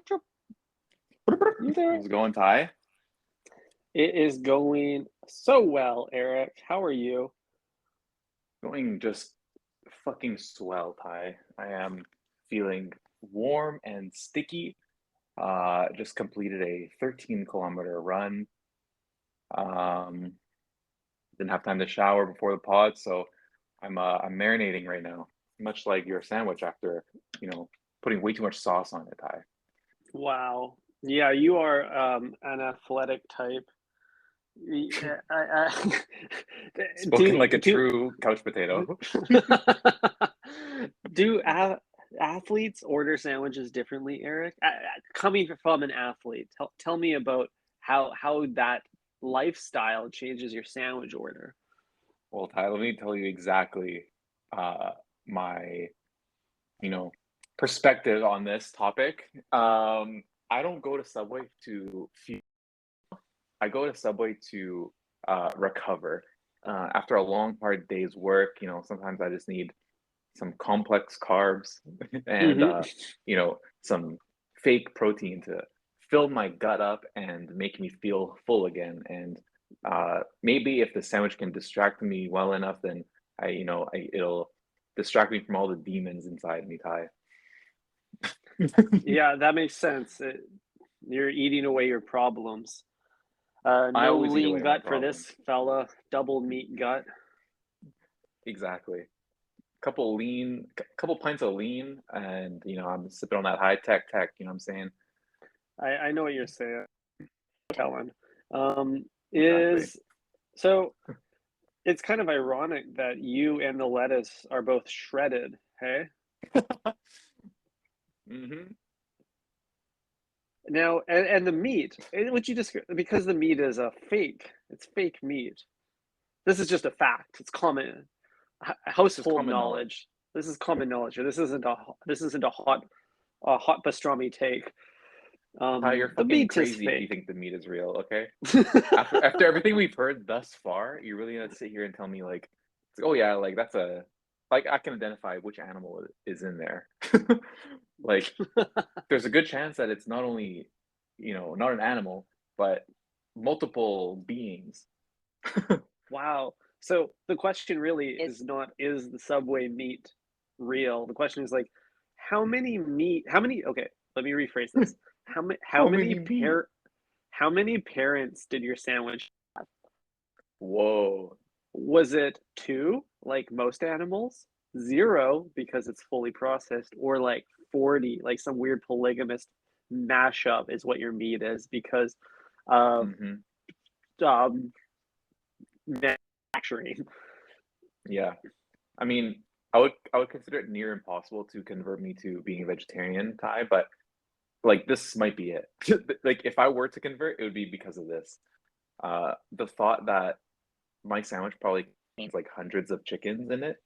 chirp, chirp. You there? How's it going, Ty? It is going so well, Eric. How are you? Going just fucking swell, Ty. I am feeling warm and sticky. Just completed a 13-kilometer run. Um, didn't have time to shower before the pod, so I'm marinating right now, much like your sandwich after, putting way too much sauce on it, Ty. Wow. Yeah, you are an athletic type. Spoken do like a do true couch potato. do athletes order sandwiches differently, Eric? Coming from an athlete, tell me about how that lifestyle changes your sandwich order. Well, Ty, let me tell you exactly my you know, perspective on this topic. I don't go to Subway to feed. I go to Subway to recover. After a long, hard day's work, sometimes I just need some complex carbs and Hmm. some fake protein to fill my gut up and make me feel full again. And maybe if the sandwich can distract me well enough, then it'll distract me from all the demons inside me, Ty. Yeah, that makes sense. You're eating away your problems. I No always eat lean away my gut for problems. this fella. Double meat gut. Exactly. Couple pints of lean, and I'm sipping on that high tech. You know what I'm saying? I know what you're saying, Kellen. Um, Exactly. is so it's kind of ironic that you and the lettuce are both shredded. Hey, Hmm. now and the meat, which you just because the meat is a fake. It's fake meat. This is just a fact. It's common It's just household common knowledge. knowledge. This is common knowledge. This isn't a hot pastrami take. Ty, you're The fucking meat is crazy if you fake. think the meat is real, okay? After everything we've heard thus far, you're really gonna sit here and tell me like, oh yeah, like that's a like I can identify which animal is in there. Like, there's a good chance that it's not only, not an animal, but multiple beings. Wow. So the question really It's is not, is the Subway meat real? The question is like, okay, let me rephrase this. how many meat? How many parents did your sandwich? Whoa. Was it two, like most animals? Zero, because it's fully processed, or like 40, like some weird polygamist mashup is what your meat is because of Hmm. um manufacturing. Yeah. I mean, I would consider it near impossible to convert me to being a vegetarian, Ty, but like this might be it. Like if I were to convert, it would be because of this. The thought that my sandwich probably contains like hundreds of chickens in it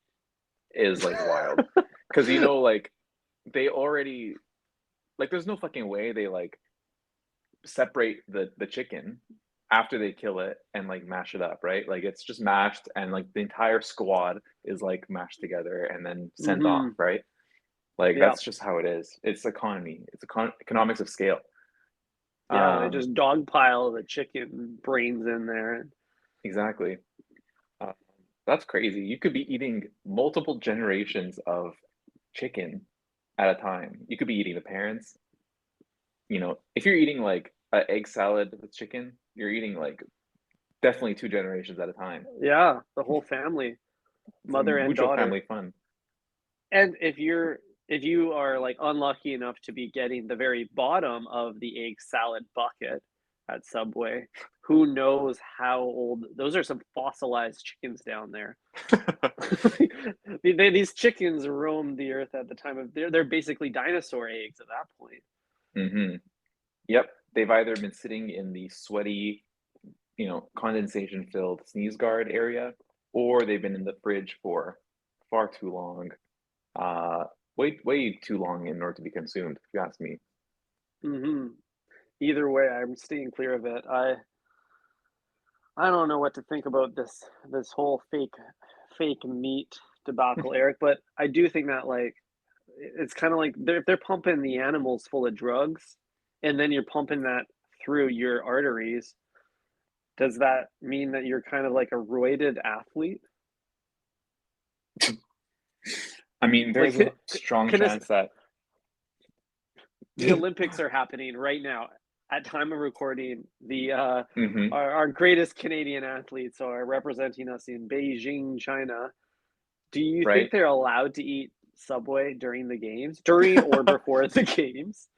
is like wild. Because like they already like there's no fucking way they like separate the chicken after they kill it and like mash it up, right? Like it's just mashed and like the entire squad is like mashed together and then sent off, Hmm. right? Like Yeah. that's just how it is. It's economy. It's economics of scale. Yeah, they Um, just dogpile the chicken brains in there. exactly. Uh, that's crazy. You could be eating multiple generations of chicken at a time. You could be eating the parents. If you're eating like an egg salad with chicken, you're eating like definitely two generations at a time. Yeah, the whole family, It's a mother and mucho daughter. family fun. And if you are like unlucky enough to be getting the very bottom of the egg salad bucket at Subway, who knows how old those are, some fossilized chickens down there. These chickens roamed the earth at the time of they're basically dinosaur eggs at that point. Hmm. Yep. They've either been sitting in the sweaty, condensation filled sneeze guard area, or they've been in the fridge for far too long. Uh, way too long in order to be consumed, if you ask me. Hmm. Either way, I'm staying clear of it. I don't know what to think about this whole fake meat debacle, Eric. But I do think that like it's kind of like if they're pumping the animals full of drugs, and then you're pumping that through your arteries. Does that mean that you're kind of like a roided athlete? I mean, Like, there's a strong can this, chance that the Olympics are happening right now. At time of recording, the hmm our greatest Canadian athletes are representing us in Beijing, China. Do you think right? they're allowed to eat Subway during the games, during or before the games?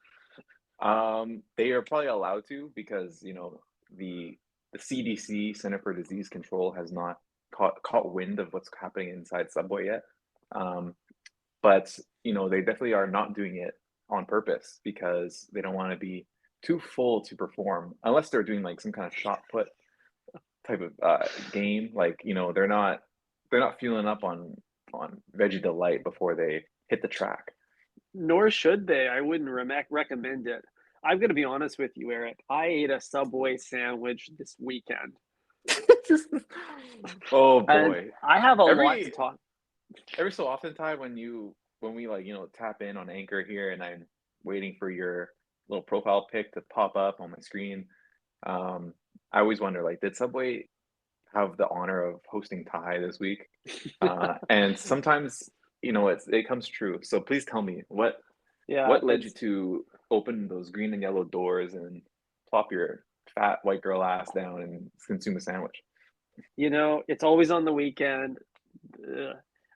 They are probably allowed to because, the the CDC, Center for Disease Control, has not caught wind of what's happening inside Subway yet. Um, but they definitely are not doing it on purpose because they don't want to be too full to perform unless they're doing like some kind of shot put type of game. Like, they're not fueling up on Veggie Delight before they hit the track. Nor should they. I wouldn't recommend it. I'm going to be honest with you, Eric. I ate a Subway sandwich this weekend, Oh and boy. I have a lot to Every talk. every so often, Ty, when we like, tap in on Anchor here and I'm waiting for your little profile pic to pop up on my screen, um, I always wonder, like, did Subway have the honor of hosting Ty this week? And sometimes, it comes true. So please tell me Yeah, what led you to open those green and yellow doors and plop your fat white girl ass down and consume a sandwich? it's always on the weekend.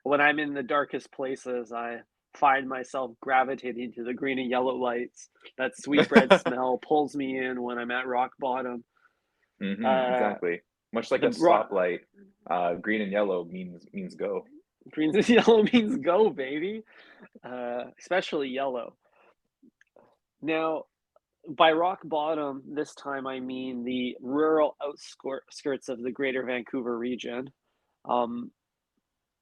When I'm in the darkest places, I find myself gravitating to the green and yellow lights. That sweetbread smell pulls me in when I'm at rock bottom. Uh, Exactly. Much like a the rock, stoplight, green and yellow means go. green and yellow means go, baby. Especially yellow. Now, by rock bottom, this time I mean the rural outskirts of the Greater Vancouver region. Um,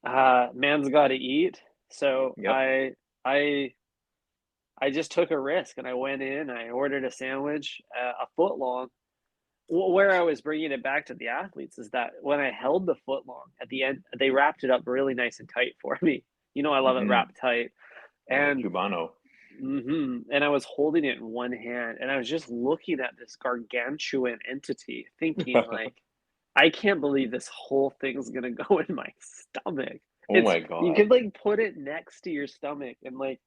man's got to eat, so Yep. I just took a risk and I went in. I ordered a sandwich, a foot long. Where I was bringing it back to the athletes is that when I held the foot long at the end, they wrapped it up really nice and tight for me. I love it hmm wrapped tight, Oh, and Cubano. and I was holding it in one hand, and I was just looking at this gargantuan entity, thinking like, I can't believe this whole thing's gonna go in my stomach. Oh It's my You God. could like put it next to your stomach and like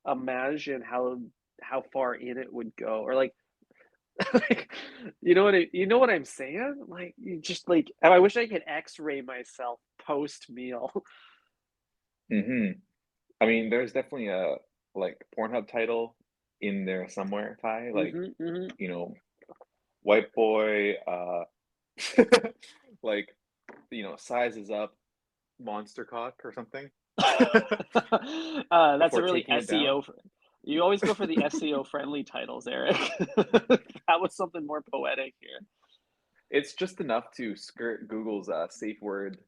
imagine how far in it would go, or like, like you know what I'm saying? Like you just like, and I wish I could X-ray myself post meal. hmm I mean, there's definitely a like Pornhub title in there somewhere, Ty. Like, Hmm. you know, white boy, like, sizes up monster cock or something That's a before really taking it down. SEO. You always go for the SEO friendly titles, Eric. That was something more poetic here. It's just enough to skirt Google's safe word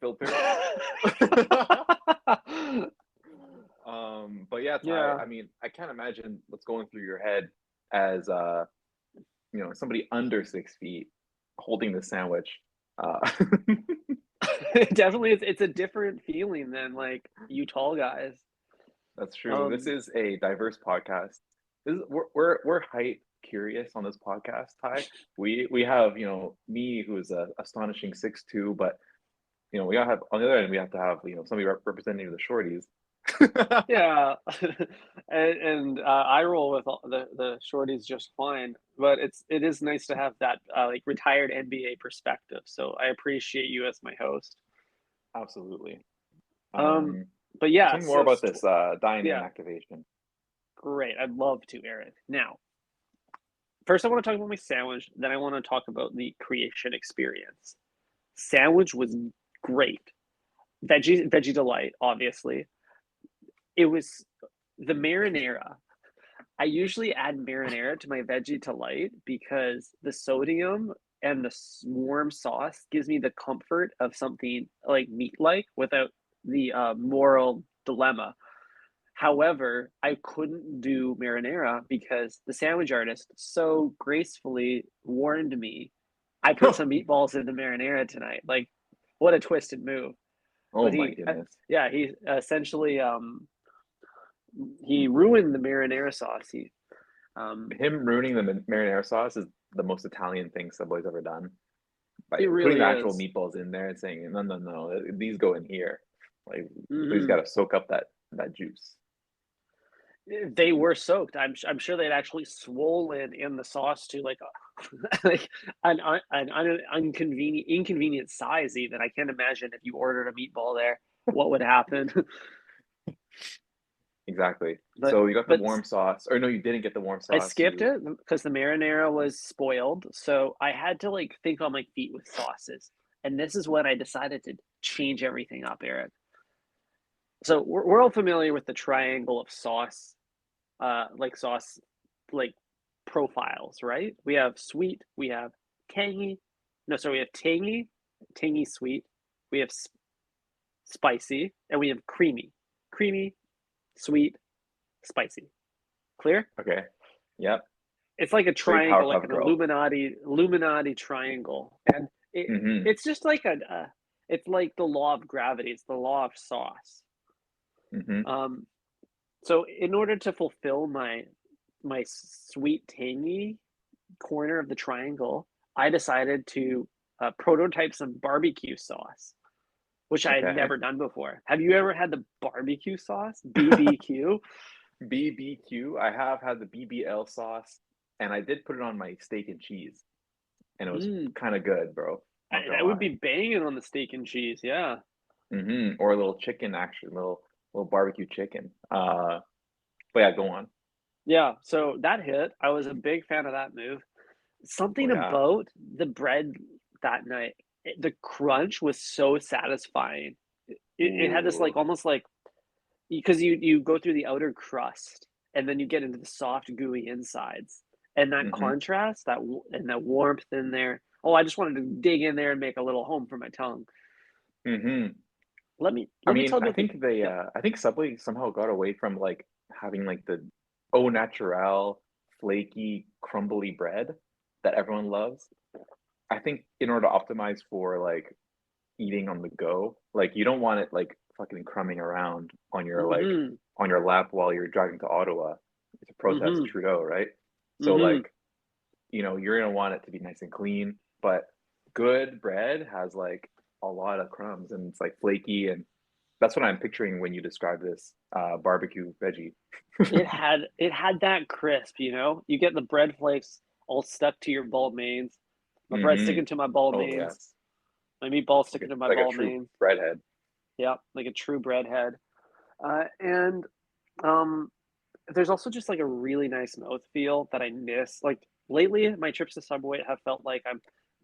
filter. But yeah, Ty, Yeah. I mean, I can't imagine what's going through your head as somebody under 6 feet holding the sandwich. Uh, Definitely, it's a different feeling than like you tall guys. that's true. This Um, is a diverse podcast. We're height curious on this podcast, Ty. We have me who is a astonishing 6'2", but we gotta have on the other end we have to have somebody representing the shorties. yeah, and I roll with the shorties just fine. But it is nice to have that like retired NBA perspective. So I appreciate you as my host. Absolutely. Um, Um, but yeah, Tell me more about this dine-in yeah, activation. great. I'd love to, Eric. Now, first, I want to talk about my sandwich. Then I want to talk about the creation experience. Sandwich was great. Veggie delight, obviously. It was the marinara. I usually add marinara to my veggie delight because the sodium and the warm sauce gives me the comfort of something like meat-like without the moral dilemma. However, I couldn't do marinara because the sandwich artist so gracefully warned me, I put some meatballs in the marinara tonight. Like, what a twisted move. Oh But my goodness. yeah, he essentially he ruined the marinara sauce. Him ruining the marinara sauce is the most Italian thing Subway's ever done. By It putting really the actual is. meatballs in there and saying, no, no, no, these go in here. Like these Hmm. got to soak up that juice. They were soaked. I'm sure they'd actually swollen in the sauce to like like an inconvenient size even. I can't imagine if you ordered a meatball there, what would happen. Exactly. But So you got the but warm sauce, or no, you didn't get the warm I sauce. skipped You it because the marinara was spoiled, so I had to like think on my feet with sauces. And this is when I decided to change everything up, Eric. So we're all familiar with the triangle of sauce, sauce, like profiles, right? We have sweet, we have tangy. No, sorry, we have tangy sweet. We have spicy, and we have creamy, sweet, spicy. Clear? okay? Yep. It's like a Very triangle, like Powerpuff an Girl. Illuminati triangle, and Mm-hmm. it's just like it's like the law of gravity. It's the law of sauce. Mm-hmm. Um, so in order to fulfill my sweet tangy corner of the triangle, I decided to prototype some barbecue sauce, which I had Okay. never done before. Have you ever had the barbecue sauce? BBQ? BBQ. I have had the BBL sauce, and I did put it on my steak and cheese, and it was Mm, kind of good, bro. Not gonna that would lie. be banging on the steak and cheese. Yeah. Mm-hmm. Or a little chicken, actually, little barbecue chicken. But yeah, go on. Yeah. So that hit. I was a big fan of that move. Oh Something yeah. about the bread that night, the crunch was so satisfying. It had this Ooh. like almost like because you go through the outer crust and then you get into the soft gooey insides and that Mm-hmm. contrast and that warmth in there. Oh, I just wanted to dig in there and make a little home for my tongue. Mm-hmm. I Let me mean, tell you about the yeah. I think Subway somehow got away from like having like the au naturel, flaky, crumbly bread that everyone loves. I think in order to optimize for like eating on the go, like you don't want it like fucking crumbing around Mm-hmm. on your lap while you're driving to Ottawa to protest Mm-hmm. Trudeau, right? So Mm-hmm. like, you're gonna want it to be nice and clean, but good bread has like a lot of crumbs and it's like flaky, and that's what I'm picturing when you describe this barbecue veggie. It had that crisp, you know? You get the bread flakes all stuck to your ball mains. My bread Mm-hmm. sticking to my ball Oh yeah, mains. My meatball sticking to my like a ball true mains. breadhead. Yeah, like a true breadhead. And um, there's also just like a really nice mouthfeel that I miss. Like lately, my trips to Subway have felt like I'm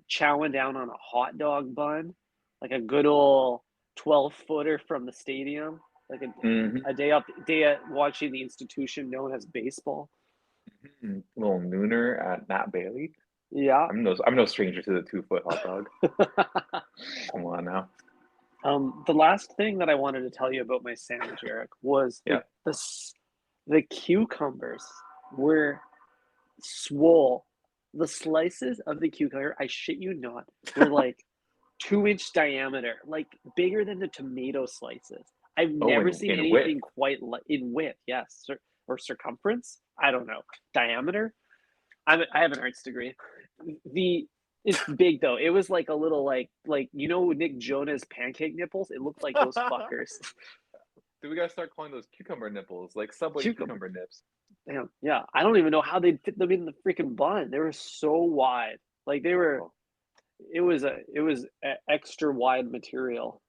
chowing down on a hot dog bun, like a good old 12-footer from the stadium, like Mm-hmm. day at watching the institution known as baseball. Little nooner at Nat Bailey. Yeah. I'm no stranger to the 2 foot hot dog. Come on now. The last thing that I wanted to tell you about my sandwich, Eric, was Yeah. the cucumbers were swole. The slices of the cucumber, I shit you not, were like 2-inch diameter, like bigger than the tomato slices. I've Oh, never seen in width. anything quite like in width, yes, or circumference. I don't know, diameter. I have an arts degree. The It's big though. It was like a little Nick Jonas pancake nipples. It looked like those fuckers. Do we gotta start calling those cucumber nipples, like Subway Cucumber. cucumber nips? Damn. Yeah. I don't even know how they'd fit them in the freaking bun. They were so wide. Like they were. Oh. It was extra wide material.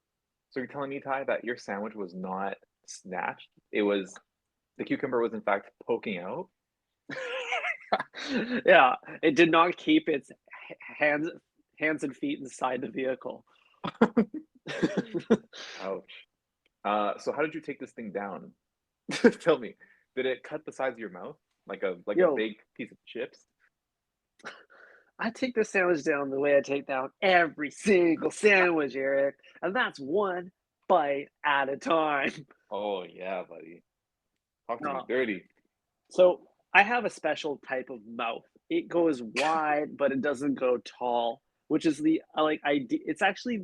So you're telling me, Ty, that your sandwich was not snatched? It was the cucumber was in fact poking out? Yeah. It did not keep its hands hands and feet inside the vehicle. Ouch. So how did you take this thing down? Tell me, did it cut the size of your mouth like a Yo, big piece of chips? I take this sandwich down the way I take down every single sandwich, Eric, and that's one bite at a time. Oh yeah, buddy. Talk to me No. dirty. So I have a special type of mouth. It goes wide, but it doesn't go tall, which is it's actually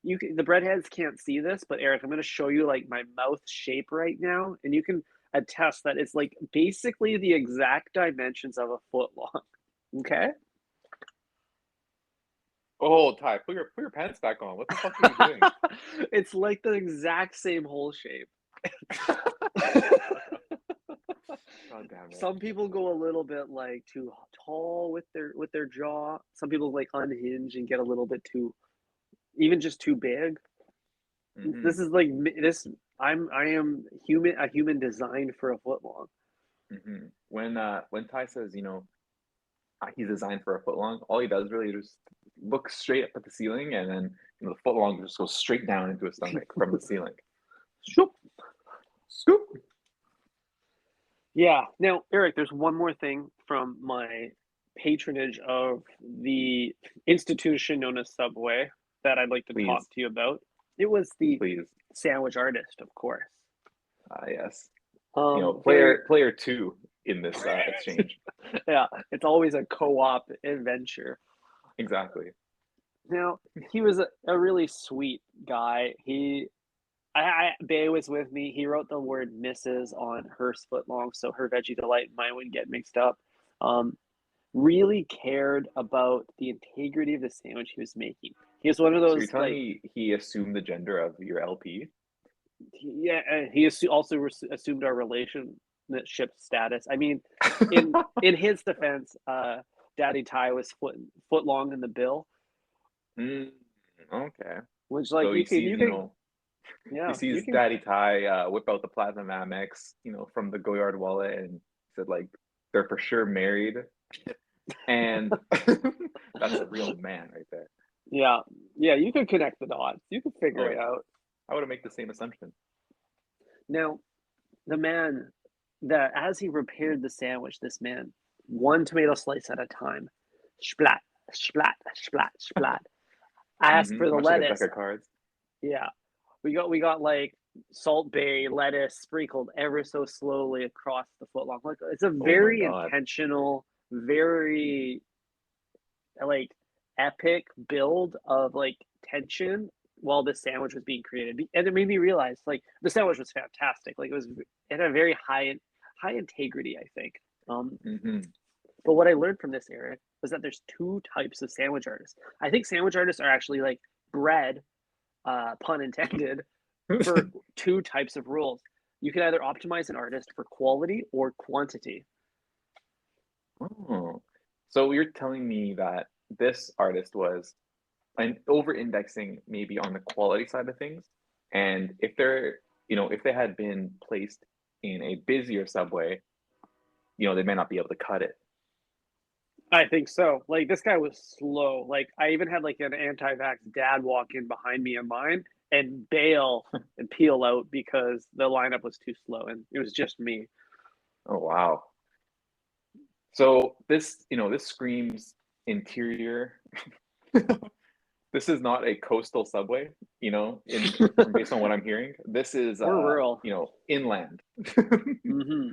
the breadheads can't see this, but Eric, I'm going to show you like my mouth shape right now, and you can. attest that it's like basically the exact dimensions of a foot long. Okay? Oh, Ty, put your pants back on. What the fuck are you doing? It's like the exact same hole shape. God damn it. Some people go a little bit like too tall with their jaw. Some people like unhinge and get a little bit too even just too big. This Mm-hmm. is like this. I am human a human designed for a foot long. Mm-hmm. When Ty says, he's designed for a foot long, all he does really is just look straight up at the ceiling, and then the foot long just goes straight down into his stomach from the ceiling. Shoop. Scoop. Yeah. Now, Eric, there's one more thing from my patronage of the institution known as Subway that I'd like to talk Please, to you about. It was the please. sandwich artist, of course. Yes. Very Player two in this exchange. yeah, it's always a co-op adventure. Exactly. Now, he was a really sweet guy. Bay was with me. He wrote the word Mrs. on her footlong, so her veggie delight and mine would get mixed up. Um, really cared about the integrity of the sandwich he was making. He was one of So you're those telling me he assumed the gender of your LP? yeah. He also assumed our relationship status. I mean, in his defense, Daddy Ty was foot long in the bill, Mm, okay. which like So you can he yeah you sees can Daddy Ty whip out the Platinum Amex, from the Goyard wallet, and said like they're for sure married, and that's a real man right there. yeah you can connect the dots. You can figure Oh it yeah, out. I would have made the same assumption. Now the man that as he prepared the sandwich, this man one tomato slice at a time, splat splat splat splat. I asked for the Much like a deck lettuce. of cards. Yeah, we got like Salt Bay lettuce sprinkled ever so slowly across the footlong. Like it's a Oh my very God. intentional, very like epic build of like tension while this sandwich was being created, and it made me realize like the sandwich was fantastic. Like it had a very high integrity, I think. Um, Hmm. but what I learned from this, Eric, was that there's two types of sandwich artists. I think sandwich artists are actually like bred, pun intended, for two types of rules. You can either optimize an artist for quality or quantity. Oh, so you're telling me that this artist was over-indexing maybe on the quality side of things, and if they had been placed in a busier subway, they may not be able to cut it. I think so. Like this guy was slow. Like I even had like an anti-vax dad walk in behind me in line and bail and peel out because the lineup was too slow and it was just me. Oh wow. So this screams interior. This is not a coastal subway, in based on what I'm hearing. This is We're rural. inland. Hmm.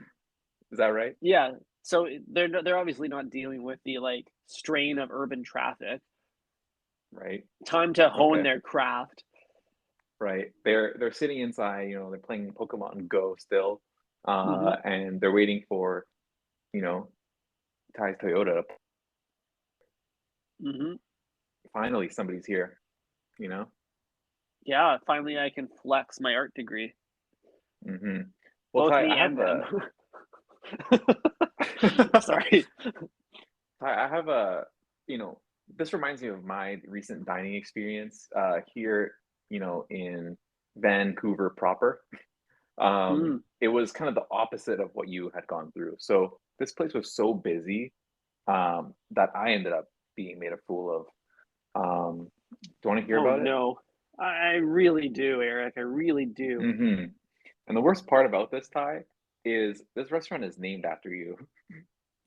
Is that right? Yeah. So they're obviously not dealing with the like strain of urban traffic. Right. Time to hone Okay. their craft. Right. They're sitting inside, they're playing Pokemon Go still. Hmm. And they're waiting for, you know, Ty's Toyota. Hmm. Finally somebody's here, you know? Yeah. Finally, I can flex my art degree, Hmm. Well, both Ty, me I have and them. a Sorry. Ty, I have a, this reminds me of my recent dining experience here, in Vancouver proper. Mm. It was kind of the opposite of what you had gone through. So this place was so busy that I ended up being made a fool of. Do you want to hear Oh about it? no. I really do, Eric. I really do. Hmm. And the worst part about this, Ty, is this restaurant is named after you.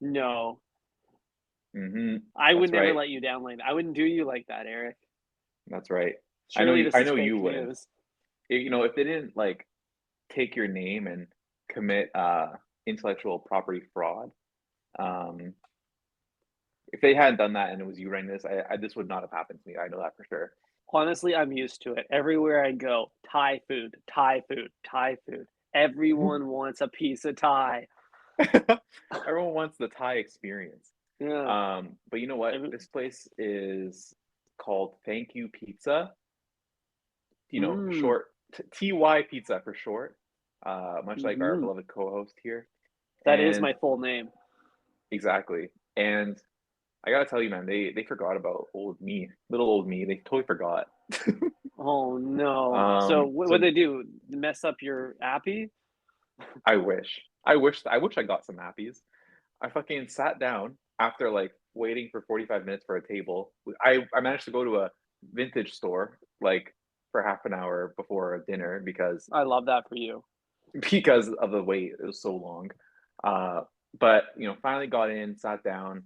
No. Hmm. I would That's never right. let you down like that. I wouldn't do you like that, Eric. That's right. I know Surely you. this I is know you fake wouldn't. news. If they didn't like take your name and commit intellectual property fraud, um, if they hadn't done that and it was you writing this, this would not have happened to me. I know that for sure. Honestly, I'm used to it. Everywhere I go, Thai food, Thai food, Thai food. Everyone wants a piece of Thai. Everyone wants the Thai experience. Yeah. But you know what? Every This place is called Thank You Pizza. mm, Short TY Pizza for short. Much like our mhm. beloved co-host here. That is And my full name. exactly. And I gotta tell you, man, they forgot about old me, little old me. They totally forgot. Oh, no. So what'd So they do? Mess up your appy? I wish, I wish I got some appies. I fucking sat down after like waiting for 45 minutes for a table. I managed to go to a vintage store like for half an hour before dinner because I love that for you. because of the wait. It was so long. Uh, but finally got in, sat down.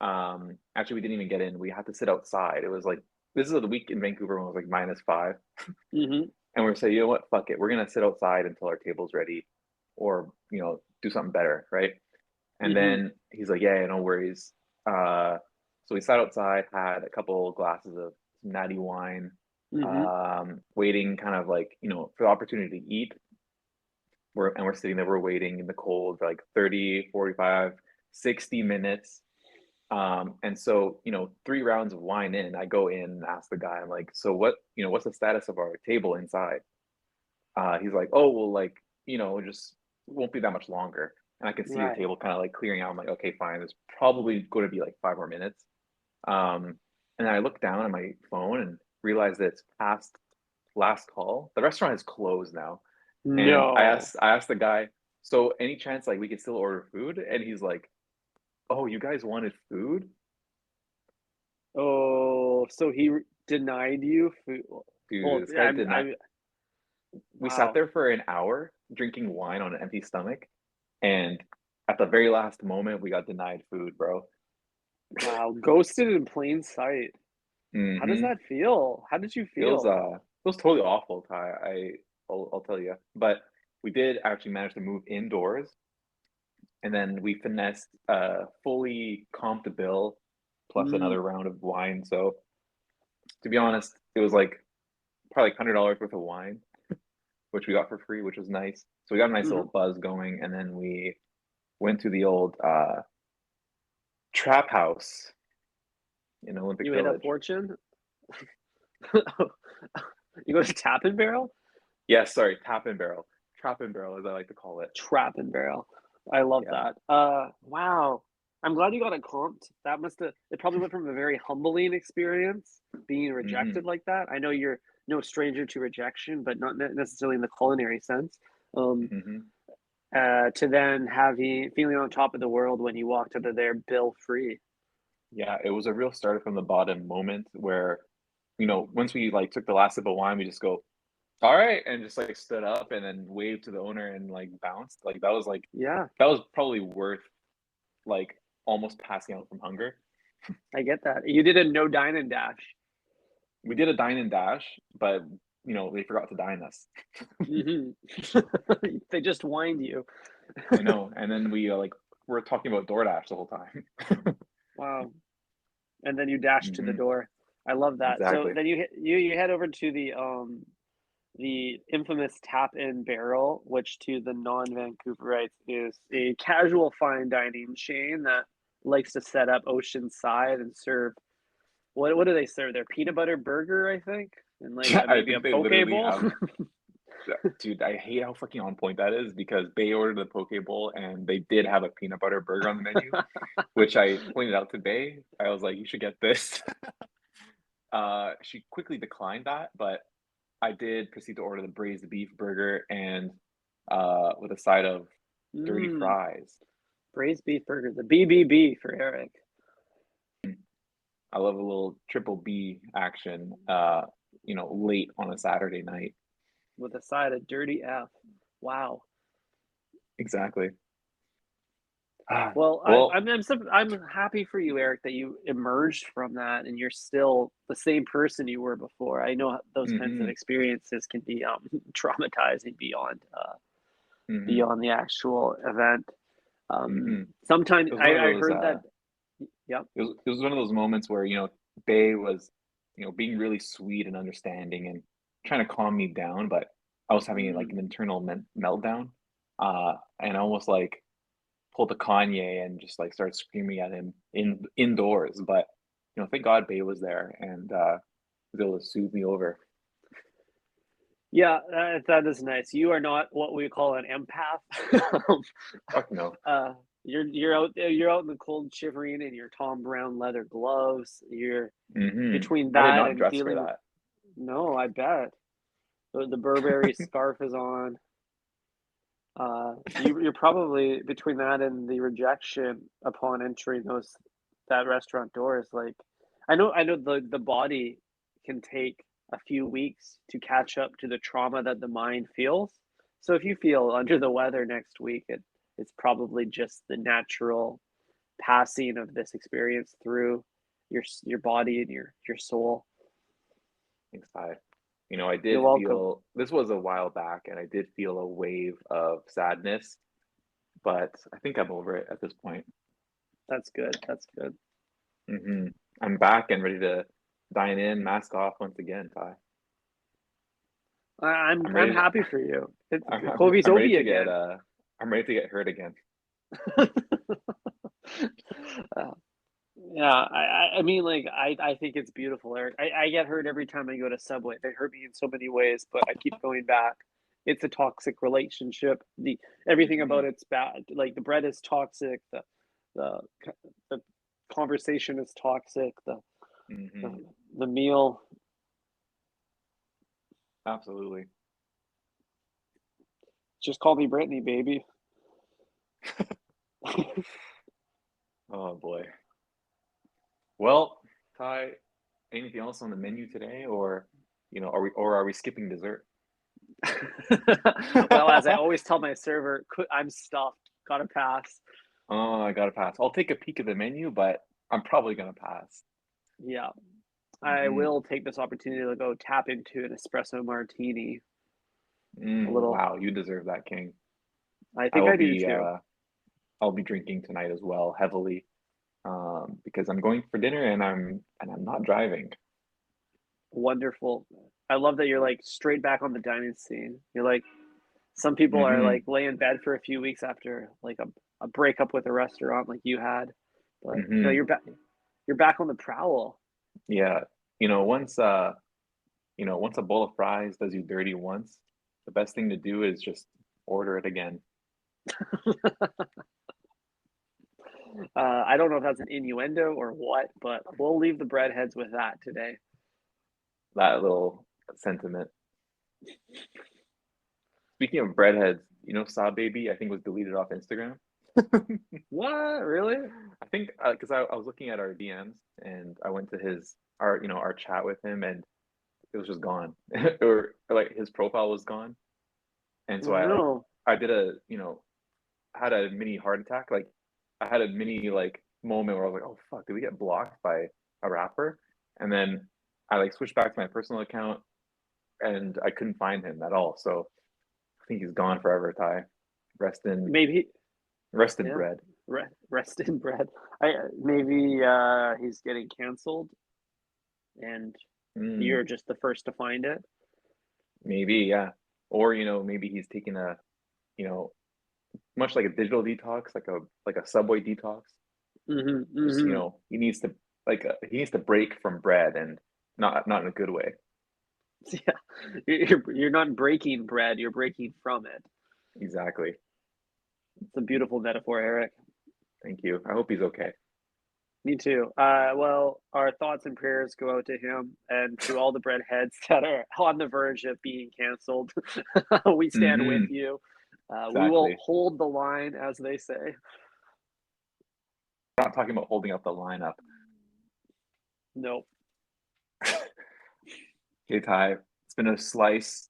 Actually, we didn't even get in. We had to sit outside. It was like this is the week in Vancouver when it was like -5, Mhm, and we are saying, you know what, fuck it, we're gonna sit outside until our table's ready, or do something better, right? And mhm, then he's like, yeah, no worries. So we sat outside, had a couple glasses of natty wine, mhm. waiting, kind of like for the opportunity to eat. We're sitting there, we're waiting in the cold for like 30, 45, 60 minutes. And so, 3 rounds of wine in, I go in and ask the guy, I'm like, so what's the status of our table inside? He's like, oh, well, like, just won't be that much longer. And I can see the Right. table kind of like clearing out. I'm like, okay, fine. There's probably going to be like 5 more minutes. Um, and then I look down at my phone and realize that it's past last call. The restaurant is closed now. And I No. asked, I asked the guy, so any chance like we could still order food? And he's like, oh, you guys wanted food? Oh, so he denied you food. Dude, Well, this guy did not. We sat wow, there for an hour drinking wine on an empty stomach, and at the very last moment, we got denied food, bro. wow, ghosted in plain sight. How does Mm-hmm. that feel? How did you Feels feel? it was totally awful, Ty. I'll tell you, but we did actually manage to move indoors, and then we finessed fully comped the bill plus Mm, another round of wine. So to be honest, it was like probably like $100 worth of wine, which we got for free, which was nice. So we got a nice mhm. little buzz going, and then we went to the old trap house in Olympic You made a Village. fortune? You go to Tap and Barrel? Yes, sorry, tap and barrel, trap and barrel, as I like to call it. Trap and Barrel. I love Yeah. that. Wow. I'm glad you got it comped. That must have it probably went from a very humbling experience being Hmm. rejected like that. I know you're no stranger to rejection, but not necessarily in the culinary sense. Um, Hmm. to then having feeling on top of the world when you walked out of there bill free. Yeah, it was a real started from the bottom moment where, once we like took the last sip of wine, we just go, all right, and just like stood up and then waved to the owner and like bounced. Yeah, That was probably worth like almost passing out from hunger. I get that. You did a no dine and dash. We did a dine and dash, but they forgot to dine us. Hmm. They just whined you. I know. And then we're talking about DoorDash the whole time. Wow. And then you dash to the Hmm. door. I love that. So Exactly. then you head over to the infamous Tap and Barrel, which to the non-Vancouverites is a casual fine dining chain that likes to set up oceanside and serve what do they serve there? Peanut butter burger, I think, and like I maybe a think they poke literally bowl. have. Dude, I hate how fucking on point that is because they ordered the poke bowl and they did have a peanut butter burger on the menu, which I pointed out to Bay. I was like, you should get this. She quickly declined that, but I did proceed to order the braised beef burger and with a side of dirty Mm, fries. braised beef burger, the BBB for Eric I love a little triple B action, late on a Saturday night. with a side of dirty F. Wow. Exactly. Well, Well, I'm happy for you, Eric, that you emerged from that and you're still the same person you were before. I know those kinds of hmm experiences can be traumatizing hmm beyond the actual event. hmm Sometimes It was one of I those heard that. Yep. it was one of those moments where, Bay was, being really sweet and understanding and trying to calm me down, but I was having like Mm. an internal meltdown, and I almost like pulled a Kanye and just like started screaming at him indoors. But thank God Bay was there and was able to soothe me over. Yeah, that is nice. You are not what we call an empath. Fuck no. uh, you're out in the cold, shivering in your Tom Brown leather gloves. You're between I did that not and dress for dealing with. that. No, I bet the Burberry scarf is on. You're probably between that and the rejection upon entering that restaurant doors. Like, I know the body can take a few weeks to catch up to the trauma that the mind feels. So if you feel under the weather next week, it's probably just the natural passing of this experience through your body and your soul. Thanks, Ty. I You're did welcome. feel this was a while back, and I did feel a wave of sadness, but I think I'm over it at this point. That's good. That's good. hmm I'm back and ready to dine in, mask off once again, Ty. I'm I'm I'm ready to, happy for you. It's I'm, Kobe's I'm ready Obi to get again. I'm ready to get hurt again. Uh, yeah, I mean, like, I think it's beautiful, Eric. I get hurt every time I go to Subway. They hurt me in so many ways, but I keep going back. It's a toxic relationship. The Everything hmm about it's bad. Like the bread is toxic. The the conversation is toxic. The, hmm the meal. Absolutely. Just call me Brittany, baby. Oh boy. Well, Ty, anything else on the menu today, or are we skipping dessert? Well, as I always tell my server, I'm stuffed. Gotta pass. Oh, I gotta pass. I'll take a peek at the menu, but I'm probably gonna pass. Yeah, I hmm will take this opportunity to go tap into an espresso martini. A little. Wow, you deserve that, King. I I think will I do be too. I'll be drinking tonight as well, heavily, because I'm going for dinner and I'm not driving. Wonderful. I love that you're like straight back on the dining scene. You're like some people are hmm like lay in bed for a few weeks after like a breakup with a restaurant like you had, but no, hmm you're back. You're back on the prowl. Yeah, once a bowl of fries does you dirty once, the best thing to do is just order it again. I don't know if that's an innuendo or what, but we'll leave the breadheads with that today. That little sentiment. Speaking of breadheads, Saw Baby, I think was deleted off Instagram. What? Really? I think because I was looking at our DMs and I went to our chat with him and it was just gone, or like his profile was gone, and so Oh I like no. I did had a mini heart attack. Like I had a mini like moment where I was like, oh fuck, did we get blocked by a rapper? And then I like switched back to my personal account and I couldn't find him at all. So I think he's gone forever, Ty. Rest in Maybe. rest in Yeah. bread. Rest in bread. I maybe he's getting canceled, and Mm, you're just the first to find it. maybe, yeah. Or maybe he's taking a you know much like a digital detox, like a Subway detox. Mm-hmm. Just Mm-hmm. he needs to break from bread and not in a good way. Yeah. You're not breaking bread. You're breaking from it. Exactly. It's a beautiful metaphor, Eric. Thank you. I hope he's okay. Me too. Well, our thoughts and prayers go out to him and to all the breadheads that are on the verge of being canceled. We stand with hmm you. We will Exactly. hold the line, as they say. We're not talking about holding up the lineup. No, Okay, Ty. It's been a slice.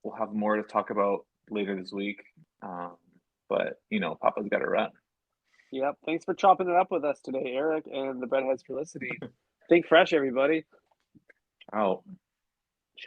We'll have more to talk about later this week. Um, but Papa's got to run. yep. Thanks for chopping it up with us today, Eric, and the breadheads for listening. Think fresh, everybody. Out.